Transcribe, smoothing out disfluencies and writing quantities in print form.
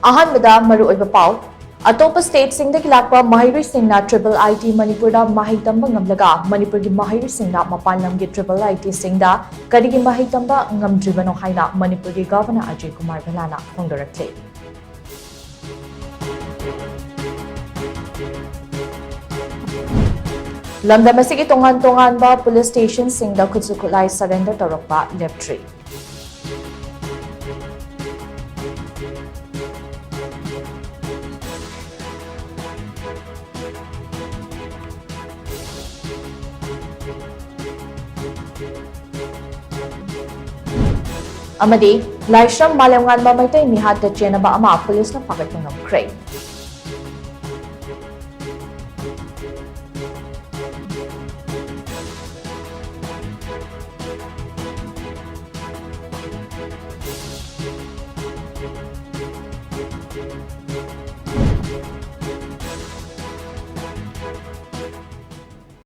ꯑꯍꯥꯟꯕꯗ ꯃꯔꯨꯑꯣꯏꯕ ꯄꯥꯎ ꯑꯇꯣꯞꯄ ꯁ꯭ꯇꯦꯠꯁꯤꯡꯗꯒꯤ ꯂꯥꯛꯄ ꯃꯍꯩꯔꯣꯏꯁꯤꯡꯅ ꯇ꯭ꯔꯤꯄꯜ ꯑꯥꯏꯇꯤ ꯃꯅꯤꯄꯨꯔꯗ ꯃꯍꯩ ꯇꯝꯕ ꯉꯝꯂꯒ ꯃꯅꯤꯄꯨꯔꯒꯤ ꯃꯍꯩꯔꯣꯏꯁꯤꯡꯅ ꯃꯄꯥꯟ ꯂꯝꯒꯤ ꯇ꯭ꯔꯤꯄꯜ ꯑꯥꯏꯇꯤꯁꯤꯡꯗ ꯀꯔꯤꯒꯤ ꯃꯍꯩ ꯇꯝꯕ ꯉꯝꯗ꯭ꯔꯤꯕꯅꯣ ꯍꯥꯏꯅ ꯃꯅꯤꯄꯨꯔꯒꯤ ꯒꯚꯔꯅꯔ ꯑꯖꯌ ꯀꯨꯃꯥꯔ ꯚꯜꯂꯥꯅ ꯐꯣꯡꯗꯣꯔꯛꯂꯤ꯫ ꯂꯝꯗꯝ ꯑꯁꯤꯒꯤ ꯇꯣꯉꯥꯟ ꯇꯣꯉꯥꯟꯕ ꯄꯨꯂꯤꯁ ꯁ꯭ꯇꯦꯁꯟꯁꯤꯡꯗ ꯈꯨꯠꯁꯨ ꯈꯨꯠꯂꯥꯏ ꯁꯔꯦꯟꯗꯔ ꯇꯧꯔꯛꯄ ꯂꯦꯞꯇ꯭ꯔꯤ꯫ ꯑꯃꯗꯤ ꯂꯥꯏꯁ꯭ꯔꯝ ꯃꯥꯂꯦꯝꯉꯥꯟꯕ ꯃꯩꯇꯩ ꯃꯤꯍꯥꯠꯇ ꯆꯦꯟꯅꯕ ꯑꯃ ꯄꯨꯂꯤꯁꯅ ꯐꯥꯒꯠꯄ ꯉꯝꯈ꯭ꯔꯦ꯫